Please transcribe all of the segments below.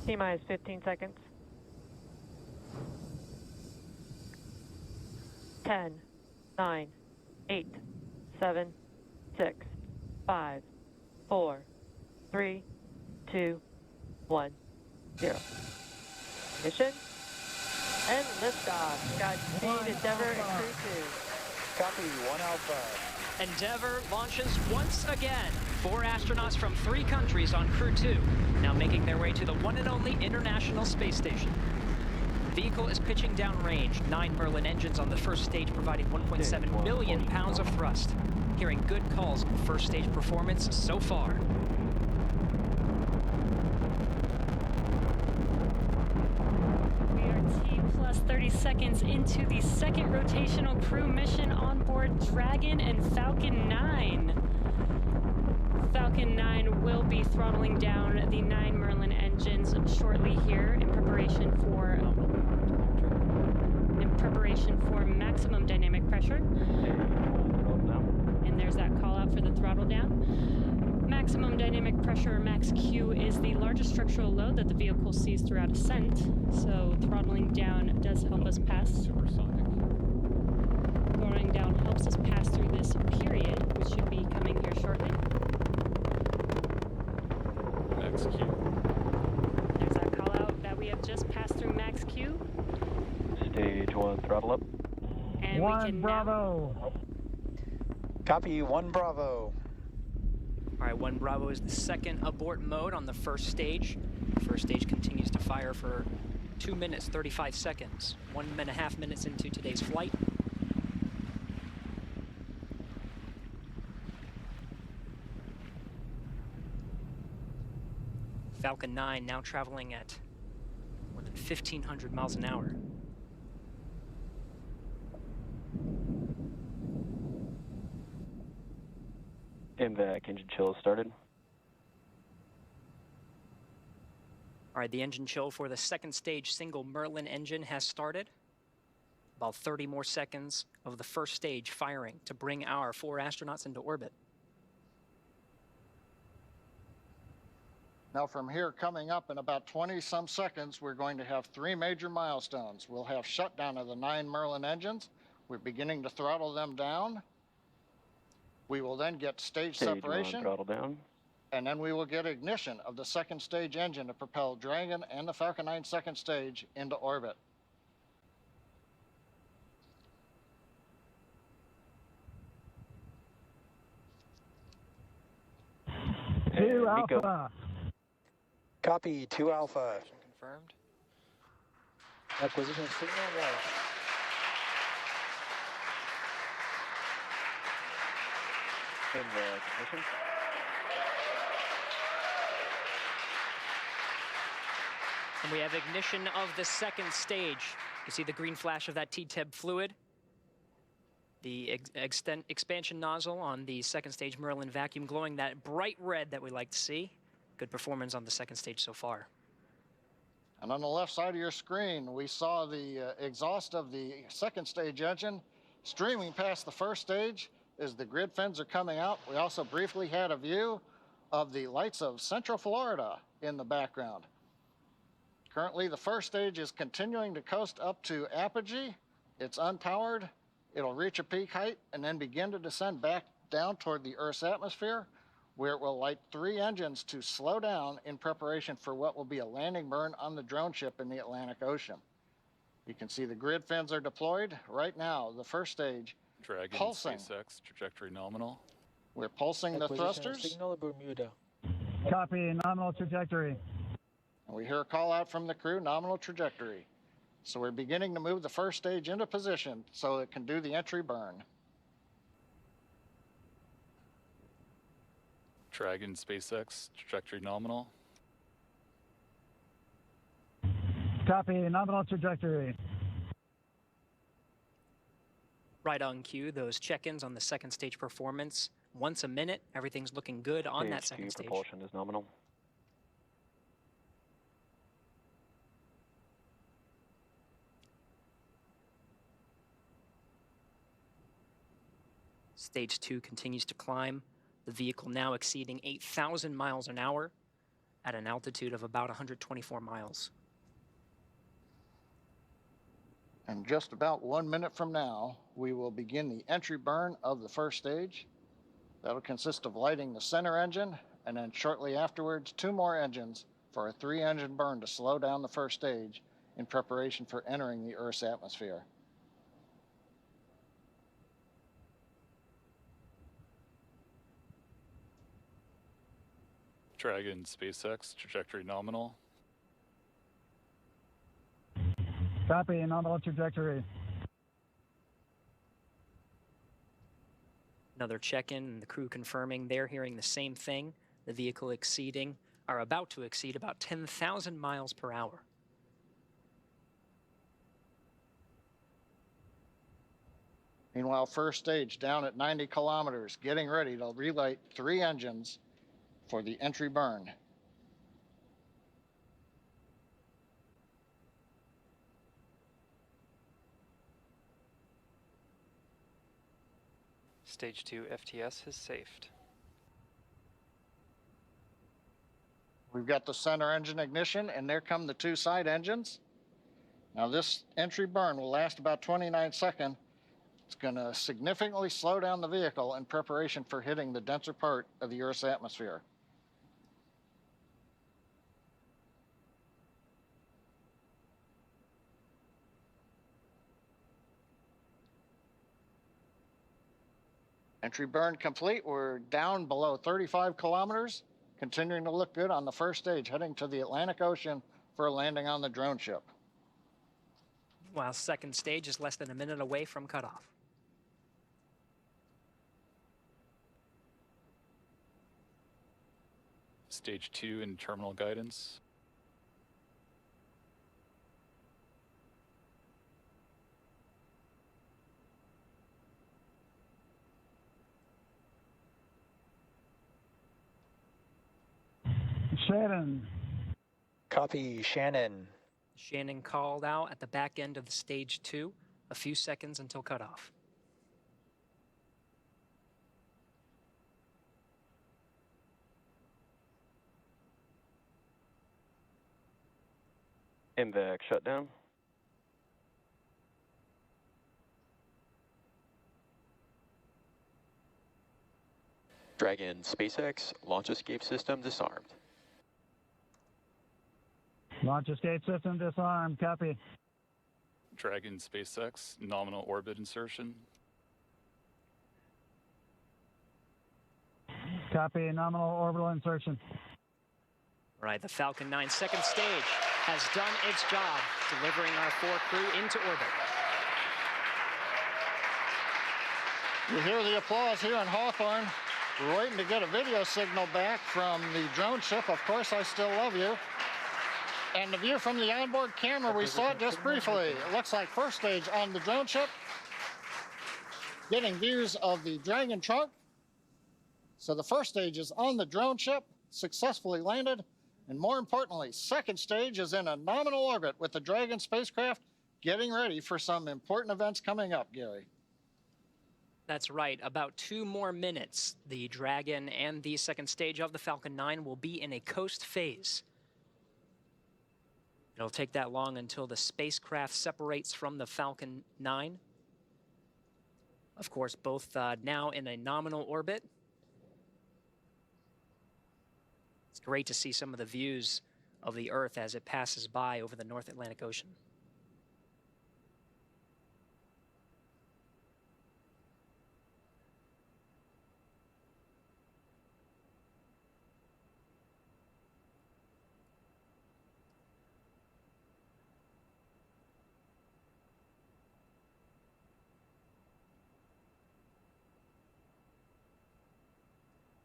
T-minus 15 seconds. 10, 9, 8, 7, 6, 5, 4, 3, 2, 1, 0. Ignition. And liftoff. Godspeed, Endeavour and Crew 2. Copy, 1 Alpha. Endeavour launches once again. 4 astronauts from 3 countries on Crew 2, now making their way to the one and only International Space Station. The vehicle is pitching downrange. 9 Merlin engines on the first stage providing 1.7 million pounds of thrust. Hearing good calls on first stage performance so far. We are T plus 30 seconds into the second rotational crew mission on board Dragon and Falcon 9. Falcon 9 will be throttling down the 9 Merlin engines shortly here in preparation for maximum dynamic pressure. And there's that call out for the throttle down. Maximum dynamic pressure, or max Q, is the largest structural load that the vehicle sees throughout ascent. So throttling down does help us pass. Throttling down helps us pass through this period, which should be coming here shortly. Max Q. There's that call out that we have just passed through max Q. Stage 1, throttle up. And we can Bravo. Copy, 1 Bravo. All right, 1 Bravo is the second abort mode on the first stage. The first stage continues to fire for 2 minutes, 35 seconds. 1.5 minutes into today's flight. Falcon 9 now traveling at more than 1,500 miles an hour. MVAC engine chill started. All right, the engine chill for the second stage single Merlin engine has started. About 30 more seconds of the first stage firing to bring our 4 astronauts into orbit. Now from here, coming up in about 20-some seconds, we're going to have 3 major milestones. We'll have shutdown of the 9 Merlin engines. We're beginning to throttle them down. We will then get stage separation. 1, throttle down. And then we will get ignition of the second stage engine to propel Dragon and the Falcon 9 second stage into orbit. Two Alpha. Copy, 2 Alpha. Confirmed. Acquisition signal right. MVAC ignition. And we have ignition of the second stage. You see the green flash of that T-TEB fluid. The expansion nozzle on the second stage Merlin vacuum glowing that bright red that we like to see. Good performance on the second stage so far. And on the left side of your screen, we saw the exhaust of the second stage engine streaming past the first stage as the grid fins are coming out. We also briefly had a view of the lights of Central Florida in the background. Currently, the first stage is continuing to coast up to apogee. It's unpowered. It'll reach a peak height and then begin to descend back down toward the Earth's atmosphere, where it will light 3 engines to slow down in preparation for what will be a landing burn on the drone ship in the Atlantic Ocean. You can see the grid fins are deployed. Right now, the first stage Dragon, pulsing. SpaceX, trajectory nominal. We're pulsing the thrusters. Signal Bermuda. Copy, nominal trajectory. And we hear a call out from the crew, nominal trajectory. So we're beginning to move the first stage into position so it can do the entry burn. Dragon, SpaceX, trajectory nominal. Copy, nominal trajectory. Right on cue, those check-ins on the second stage performance. Once a minute, everything's looking good on that second stage. Propulsion is nominal. Stage 2 continues to climb. The vehicle now exceeding 8,000 miles an hour. at an altitude of about 124 miles. And just about 1 minute from now, we will begin the entry burn of the first stage. That'll consist of lighting the center engine, and then shortly afterwards, 2 more engines for a 3-engine burn to slow down the first stage in preparation for entering the Earth's atmosphere. Dragon SpaceX, trajectory nominal. Copy, nominal trajectory. Another check-in, and the crew confirming they're hearing the same thing. The vehicle about to exceed about 10,000 miles per hour. Meanwhile, first stage down at 90 kilometers, getting ready to relight 3 engines for the entry burn. Stage 2 FTS has safed. We've got the center engine ignition, and there come the 2 side engines. Now this entry burn will last about 29 seconds. It's going to significantly slow down the vehicle in preparation for hitting the denser part of the Earth's atmosphere. Entry burn complete. We're down below 35 kilometers, continuing to look good on the first stage, heading to the Atlantic Ocean for a landing on the drone ship. While second stage is less than a minute away from cutoff. Stage 2 in terminal guidance. Shannon. Copy, Shannon. Shannon called out at the back end of the stage 2, a few seconds until cutoff. MVAC shutdown. Dragon SpaceX launch escape system disarmed. Launch escape system disarmed. Copy. Dragon SpaceX nominal orbit insertion. Copy, nominal orbital insertion. Right, the Falcon 9 second stage has done its job, delivering our 4 crew into orbit. You hear the applause here in Hawthorne. We're waiting to get a video signal back from the drone ship. Of course, I still love you. And the view from the onboard camera, we saw it just briefly. It looks like first stage on the drone ship. Getting views of the Dragon trunk. So the first stage is on the drone ship, successfully landed. And more importantly, second stage is in a nominal orbit with the Dragon spacecraft getting ready for some important events coming up, Gary. That's right. About 2 more minutes, the Dragon and the second stage of the Falcon 9 will be in a coast phase. It'll take that long until the spacecraft separates from the Falcon 9. Of course, both now in a nominal orbit. It's great to see some of the views of the Earth as it passes by over the North Atlantic Ocean.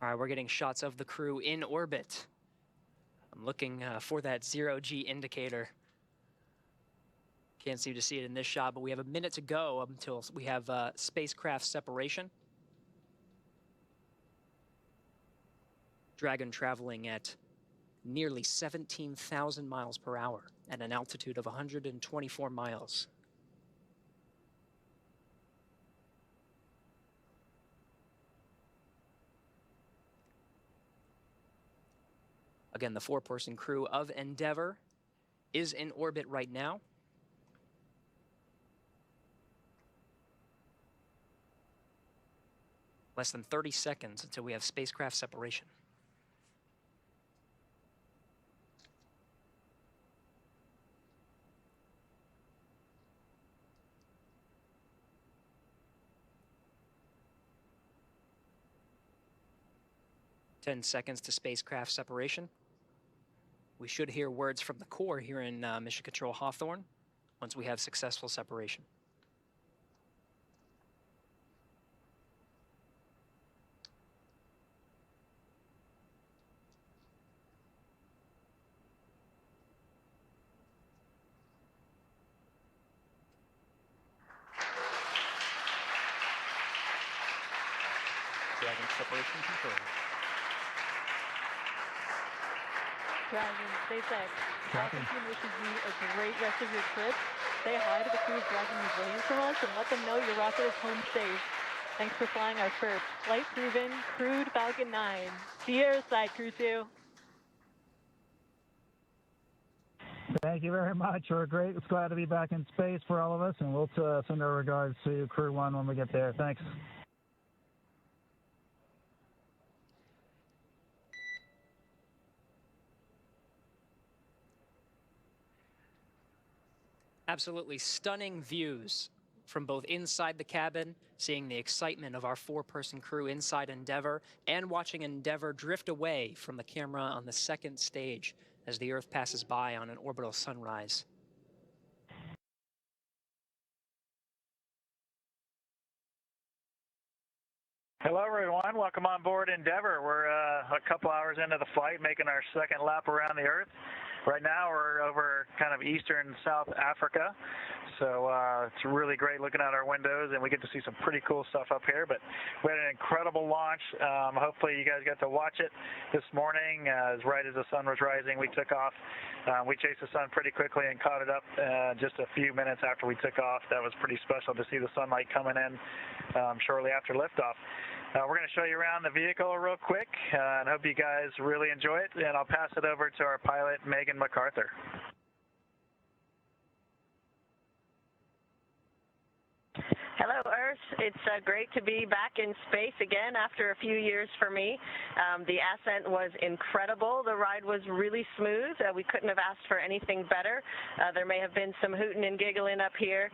All right, we're getting shots of the crew in orbit. I'm looking for that 0G indicator. Can't seem to see it in this shot, but we have a minute to go until we have spacecraft separation. Dragon traveling at nearly 17,000 miles per hour at an altitude of 124 miles. Again, the 4-person crew of Endeavour is in orbit right now. Less than 30 seconds until we have spacecraft separation. Ten seconds to spacecraft separation. We should hear words from the core here in Mission Control Hawthorne once we have successful separation. Dragon separation confirmed. Dragon, SpaceX, I think you wishes you a great rest of your trip. Say hi to the crew of Dragon Resilience from us and let them know your rocket is home safe. Thanks for flying our first flight-proven, crewed Falcon 9. See you airside, Crew 2. Thank you very much. We're great. It's glad to be back in space for all of us, and we'll send our regards to Crew 1 when we get there. Thanks. Absolutely stunning views from both inside the cabin, seeing the excitement of our 4-person crew inside Endeavour, and watching Endeavour drift away from the camera on the 2nd stage as the Earth passes by on an orbital sunrise. Hello, everyone. Welcome on board Endeavour. We're a couple hours into the flight, making our 2nd lap around the Earth. Right now, we're over kind of eastern South Africa, so it's really great looking out our windows, and we get to see some pretty cool stuff up here. But we had an incredible launch. Hopefully, you guys got to watch it this morning. Right as the sun was rising, we took off. We chased the sun pretty quickly and caught it up just a few minutes after we took off. That was pretty special to see the sunlight coming in shortly after liftoff. We're going to show you around the vehicle real quick, and hope you guys really enjoy it. And I'll pass it over to our pilot, Megan MacArthur. Hello, Earth. It's great to be back in space again after a few years for me. The ascent was incredible. The ride was really smooth. We couldn't have asked for anything better. There may have been some hooting and giggling up here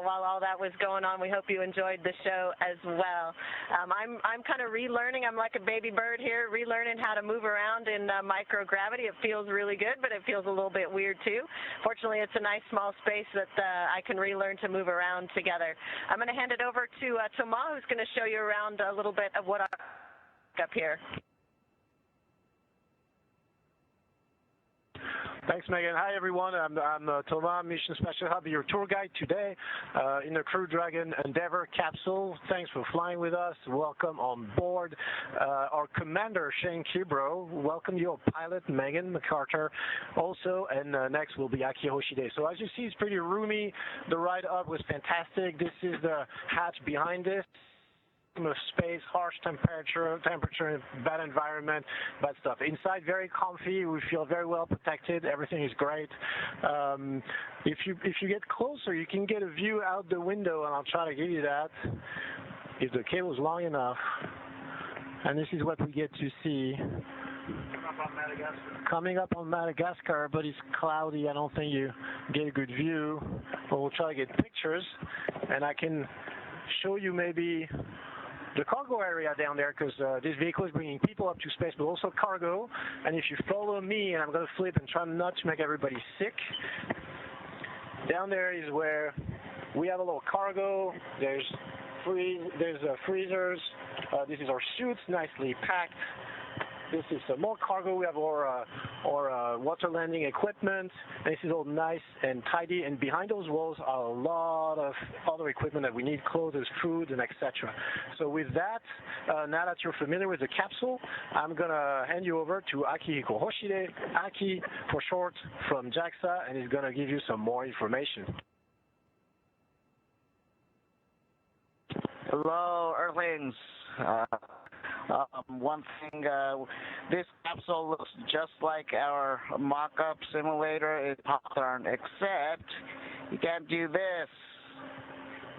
while all that was going on. We hope you enjoyed the show as well. I'm kind of relearning. I'm like a baby bird here, relearning how to move around in microgravity. It feels really good, but it feels a little bit weird too. Fortunately, it's a nice small space that I can relearn to move around together. I'm going to hand it over to Thomas, who's going to show you around a little bit of what I up here. Thanks, Megan. Hi, everyone. I'm Thomas, Mission Special Hub, your tour guide today in the Crew Dragon Endeavour capsule. Thanks for flying with us. Welcome on board. Our commander, Shane Kibro. Welcome your pilot, Megan MacArthur. Also, and next will be Aki Hoshide. So as you see, it's pretty roomy. The ride up was fantastic. This is the hatch behind this. Of space, harsh temperature, bad environment, bad stuff. Inside, very comfy. We feel very well protected. Everything is great. If you get closer, you can get a view out the window, and I'll try to give you that if the cable is long enough. And this is what we get to see. Coming up on Madagascar, but it's cloudy. I don't think you get a good view. But we'll try to get pictures, and I can show you maybe the cargo area down there, because this vehicle is bringing people up to space, but also cargo. And if you follow me, and I'm going to flip and try not to make everybody sick, down there is where we have a little cargo. There's freezers. This is our suits, nicely packed. This is some more cargo. We have our water landing equipment. This is all nice and tidy. And behind those walls are a lot of other equipment that we need, clothes, food, and etc. So with that, now that you're familiar with the capsule, I'm going to hand you over to Akihiko Hoshide, Aki for short, from JAXA, and he's going to give you some more information. Hello, Earthlings. One thing, this capsule looks just like our mock-up simulator in Python, except you can't do this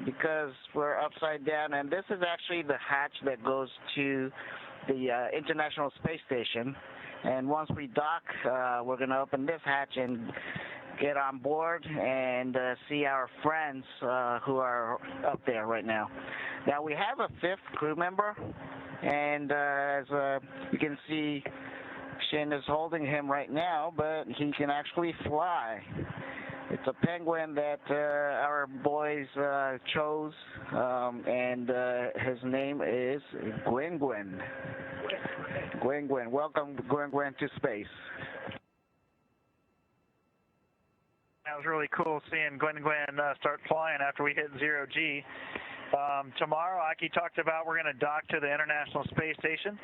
because we're upside down, and this is actually the hatch that goes to the International Space Station. And once we dock, we're going to open this hatch and get on board and see our friends who are up there right now. Now, we have a fifth crew member, and as you can see, Shin is holding him right now, but he can actually fly. It's a penguin that our boys chose, and his name is Gwyn. Gwyn, welcome Gwyn to space. That was really cool seeing Gwyn start flying after we hit 0G. Tomorrow, Aki talked about we're going to dock to the International Space Station.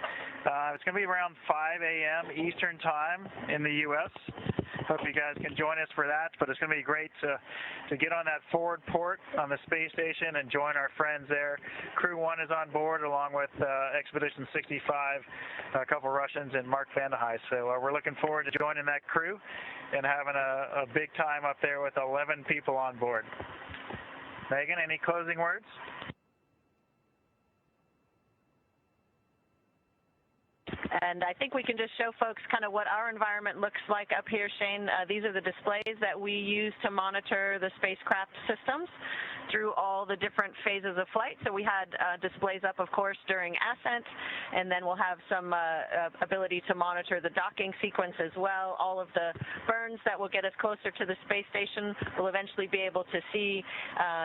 It's going to be around 5 a.m. Eastern Time in the U.S. Hope you guys can join us for that, but it's going to be great to get on that forward port on the space station and join our friends there. Crew 1 is on board along with Expedition 65, a couple Russians, and Mark Vandehei. So we're looking forward to joining that crew and having a big time up there with 11 people on board. Megan, any closing words? And I think we can just show folks kind of what our environment looks like up here, Shane. These are the displays that we use to monitor the spacecraft systems through all the different phases of flight. So we had displays up, of course, during ascent, and then we'll have some ability to monitor the docking sequence as well. All of the burns that will get us closer to the space station. We'll eventually be able to see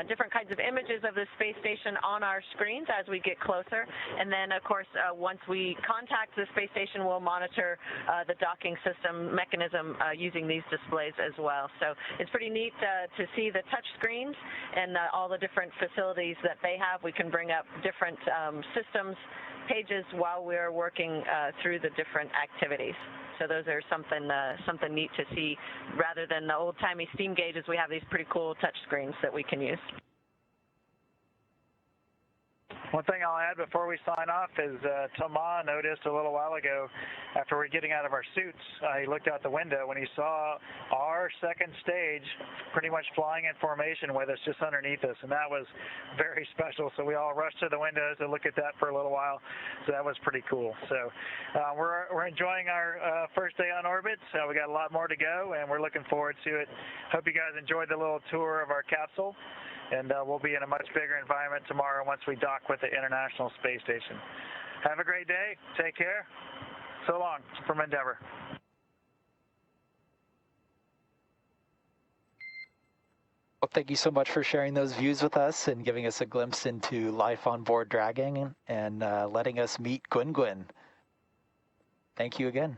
different kinds of images of the space station on our screens as we get closer. And then, of course, once we contact the space station, we'll monitor the docking system mechanism using these displays as well. So it's pretty neat to see the touch screens and all the different facilities that they have. We can bring up different systems pages while we're working through the different activities. So those are something neat to see. Rather than the old-timey steam gauges, we have these pretty cool touch screens that we can use. One thing I'll add before we sign off is Thomas noticed a little while ago after we're getting out of our suits, he looked out the window when he saw our second stage pretty much flying in formation with us just underneath us, and that was very special. So we all rushed to the windows to look at that for a little while. So that was pretty cool. So we're enjoying our first day on orbit. So we got a lot more to go, and we're looking forward to it. Hope you guys enjoyed the little tour of our capsule. And we'll be in a much bigger environment tomorrow once we dock with the International Space Station. Have a great day. Take care. So long from Endeavour. Well, thank you so much for sharing those views with us and giving us a glimpse into life on board Dragon and letting us meet Gwyn. Thank you again.